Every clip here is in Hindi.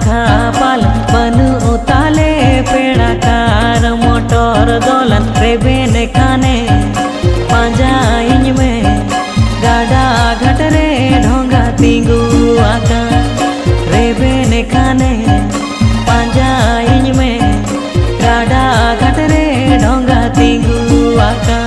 खापाल बनु ताले पेड़ा कार मोटर दोलन रेबेन खाने पांजाइन में गाड़ा घटरे ढोंगा तिंगु आका रेबेन खाने पांजाइन में गाड़ा घटरे ढोंगा तिंगु आका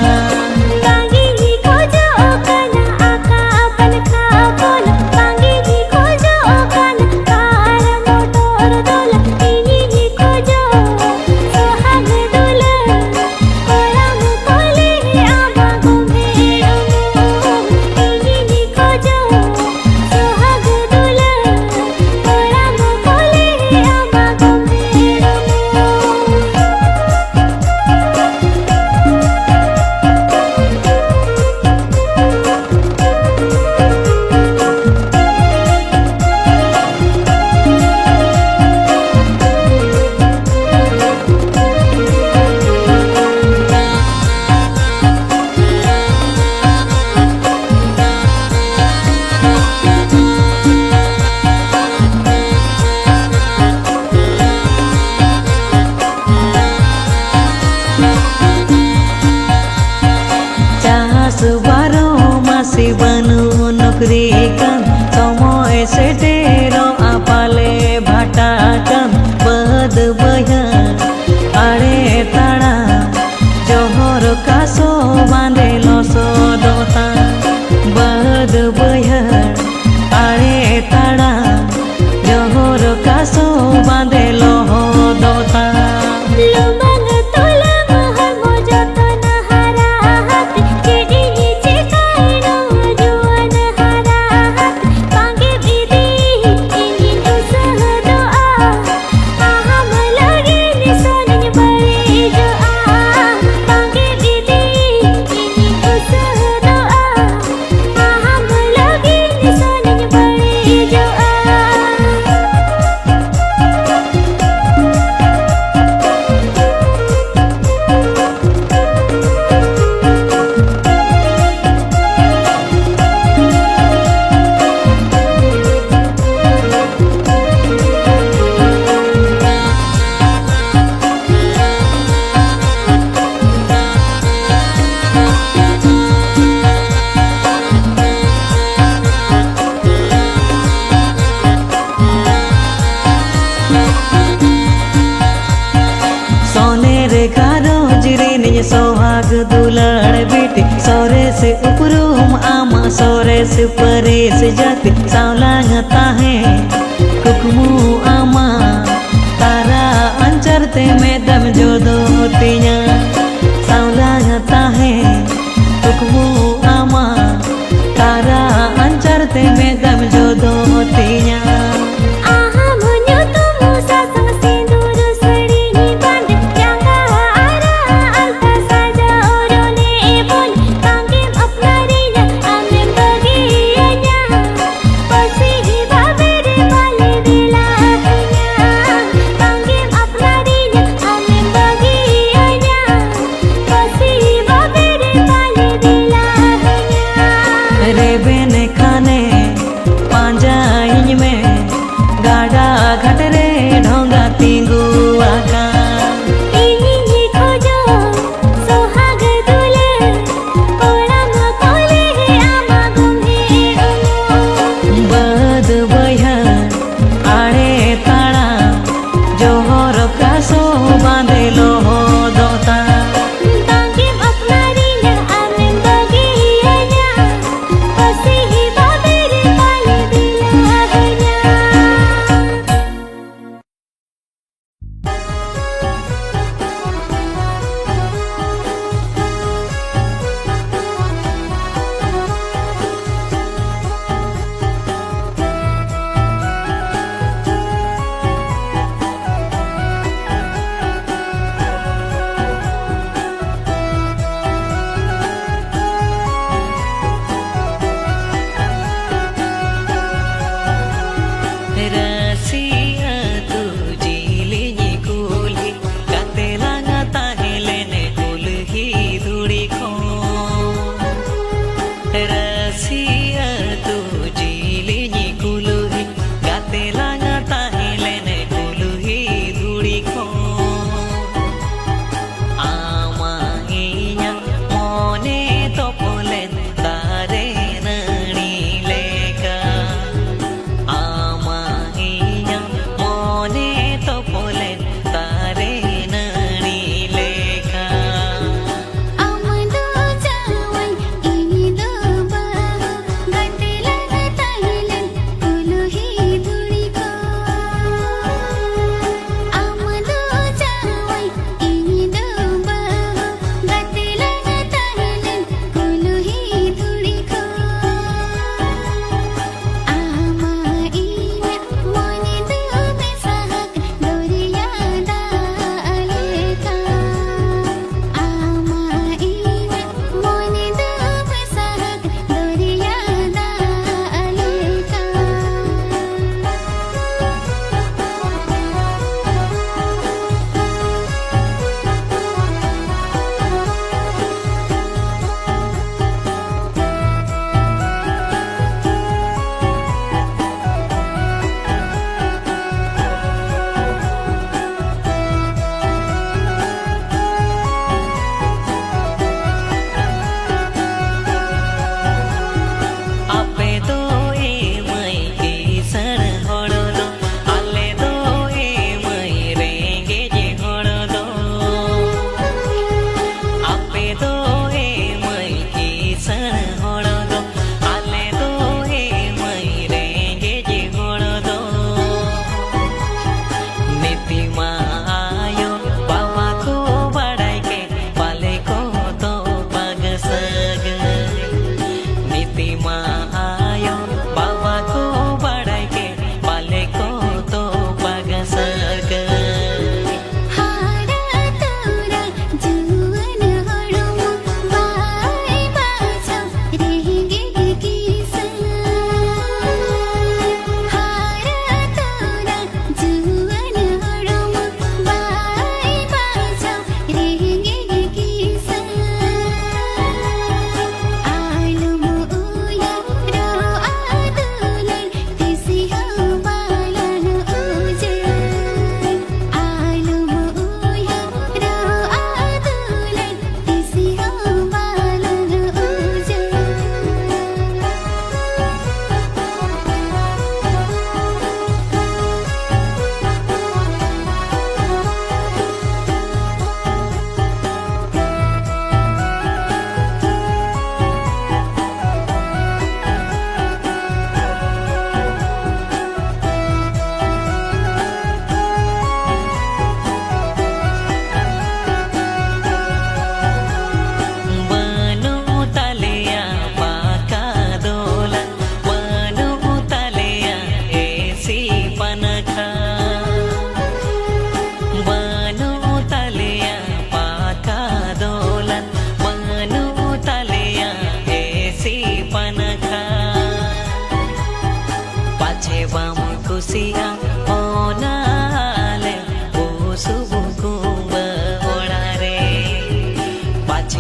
बनु नौकरी कन समय से टेरो आपाले भाटा कन बद बहन आड़े ताड़ा जोहर कासो बांधे लोसो दोता बद बहन आड़े ताड़ा जोहर कासो बांधे लोहो दोता सोहाग दुलाड़ बेटी सौरे से उपरूम आमा सौरे से परे से जाती सावलांग ताहे कुकमू आमा तारा अंचरते में दम जो दो तिया सावलांग ताहे कुकमू आमा तारा अंचरते में दम जो दो तिया Baby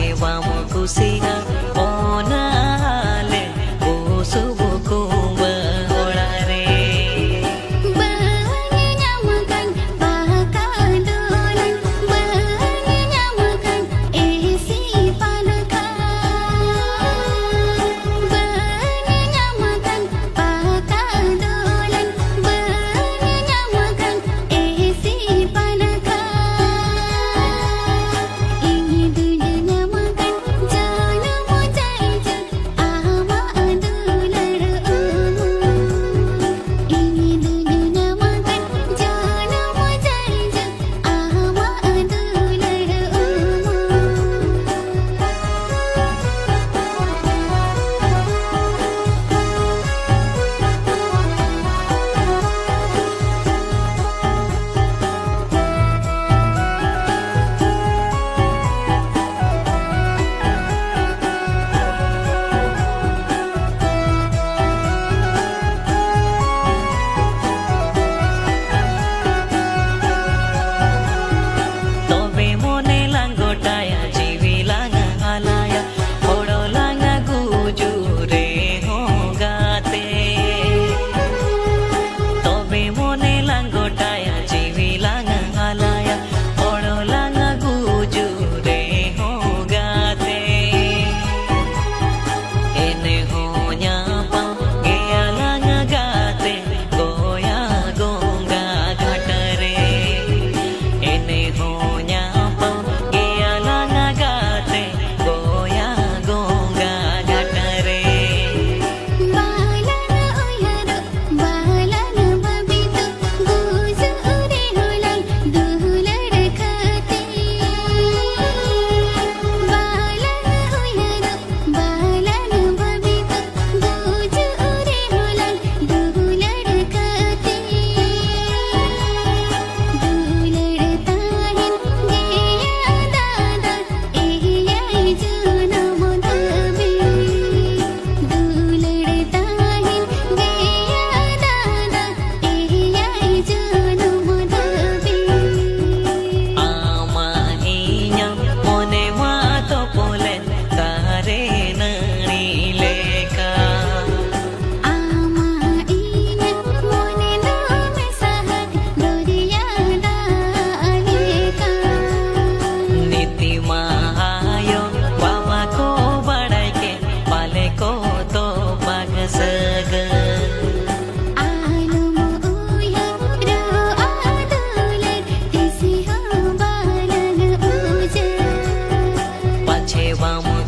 पाछे बाम कुसिया ओनाले बुसुब कुंब ओड़ा रे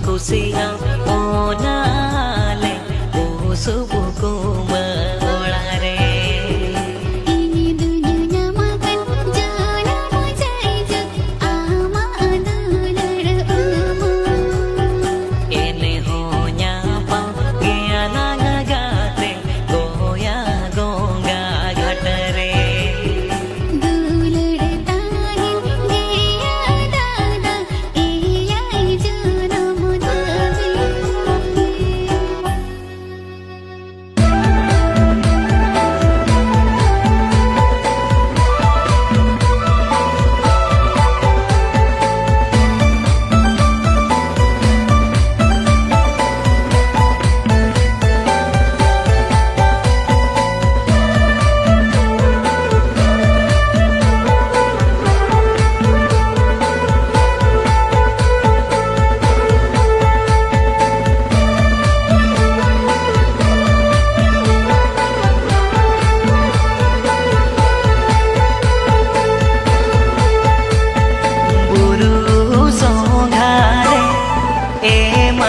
कुसिया ओनाले बुसुब कुंब ओड़ा रे एने हो न्यापा गया लांगा गाते गोया गोंगा घाट रे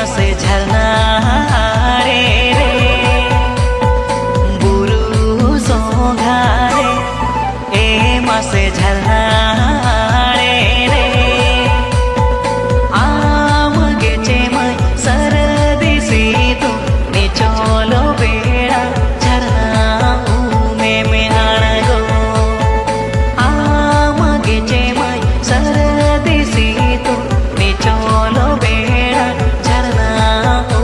से झरना रे रे बुरु सोघारे ए मासे झरना रे रे आम गेचे मय सरदी सी तू ने चलो बेड़ा झरना में आण गो आम गेचे मय सरदी सी तू ने चलो बेड़ा झरना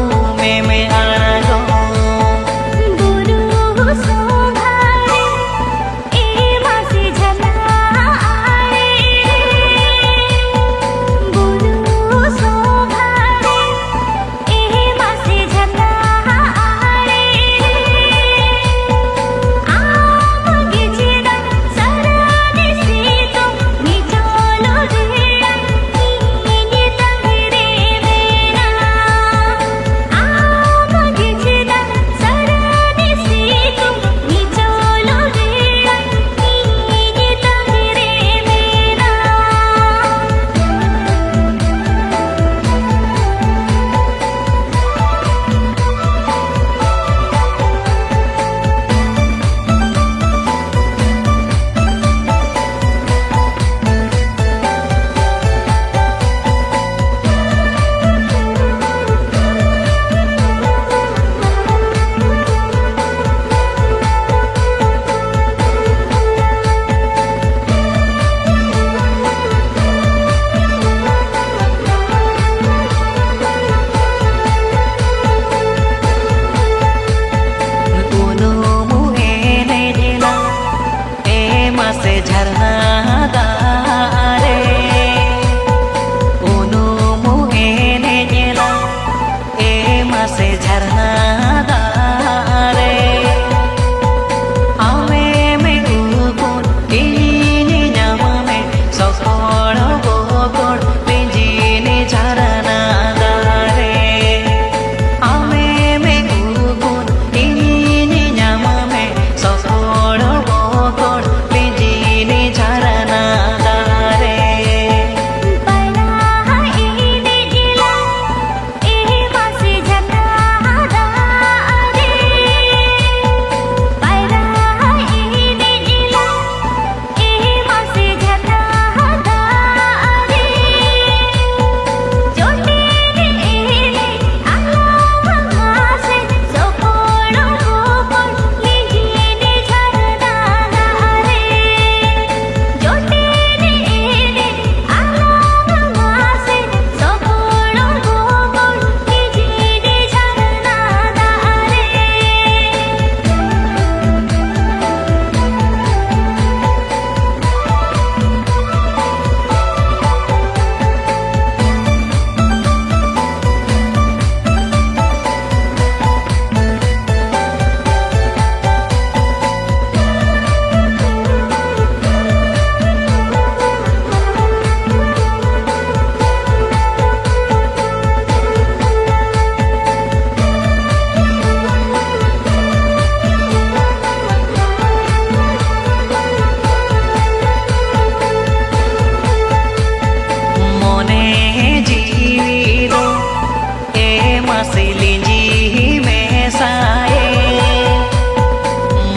मासिलिंजी में साए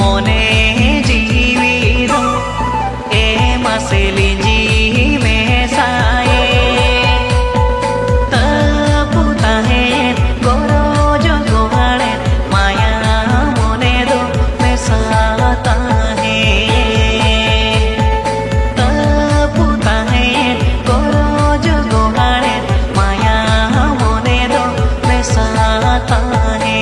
मोने जीवी दो ए मासिलिंजी में साए तपुता है गोरो जो गोहाड़े माया मोने दो में साता है तपुता है गोरो जो गोहाड़े माया मोने दो में साता है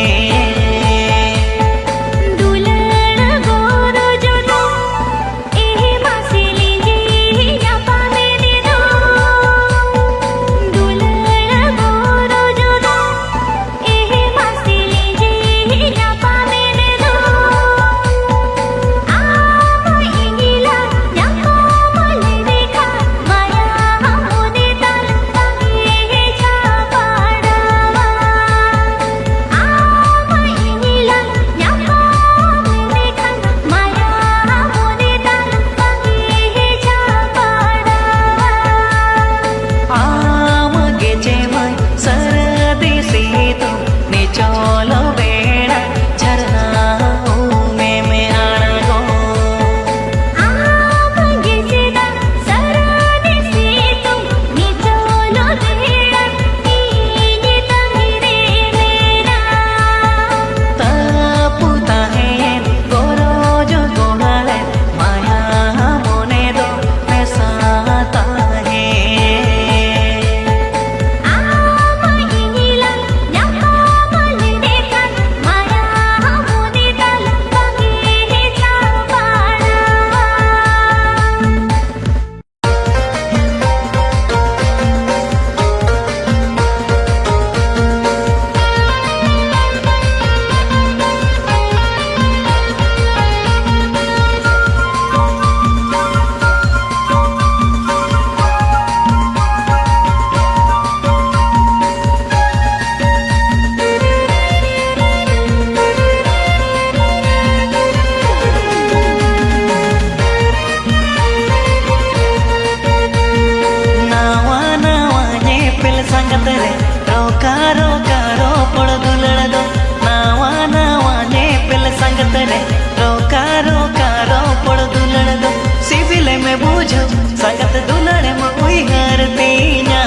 संगत दुलड़ मुई हरतीना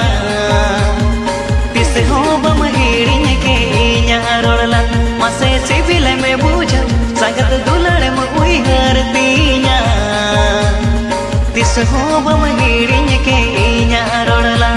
तिस हो बम हिड़िन के इña रोड़ला मसे सिबिल में बुझ संगत दुलड़ मुई हरतीना तिस हो बम हिड़िन के इña रोड़ला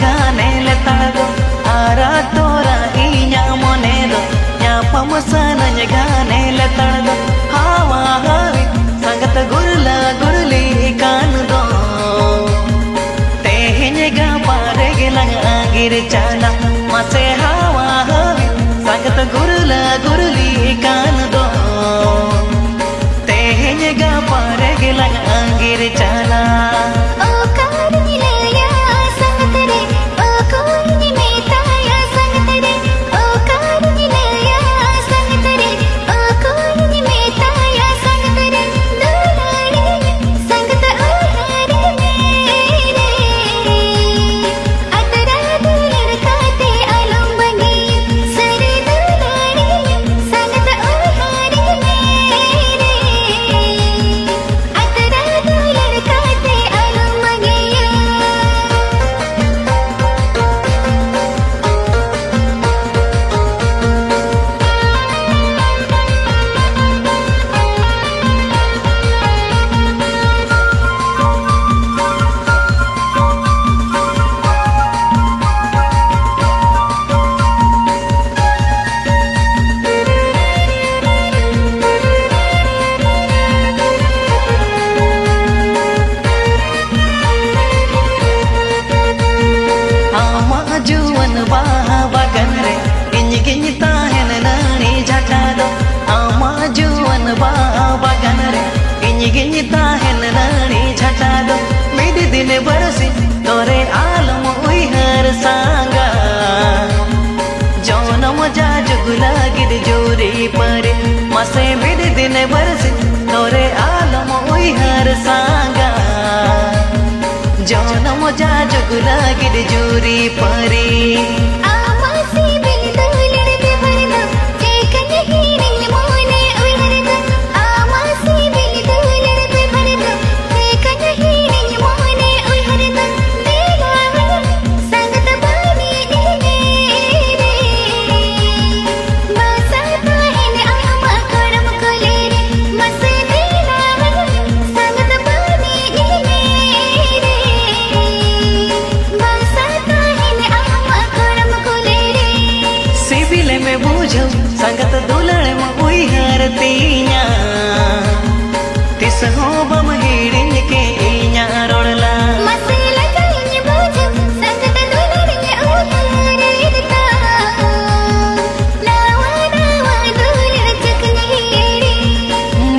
गाने लेताड़ो आरा तोरा इña मोने दो ᱧᱟᱯᱟᱢ ᱥᱟᱱᱟᱧ गाने लेताड़ो हावा हावी संगत गुरला गुरली कान दो तेहेñ गापा रेगेलां आगिर चाला मासे हावा हावी संगत गुरला गुरली कान दो तेहेñ गापा रेगेलां आगिर चाला Atara गिनी ताहेन रानी झटा दो मिड दिन बरसी तोरे आलम उइहर सांगा जौन मजा जुगला गिर जोरी परे मसे मिड दिन बरसी तोरे आलम उइहर सांगा जौन मजा जुगला गिर जोरी परे संगत दुलड़ में उइहर तीया तिस हो बम हिड़िन के इया रोड़ला मसेला जाइन बुझ संगत दुलड़ में उइहर ता नावा नावा दुलड़ चकनी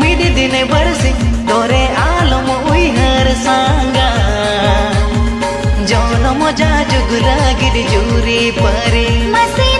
मिड दिन बरसी तोरे आलम उइहर सांगा जौन मजा जुगला गिर जोरी परे मसे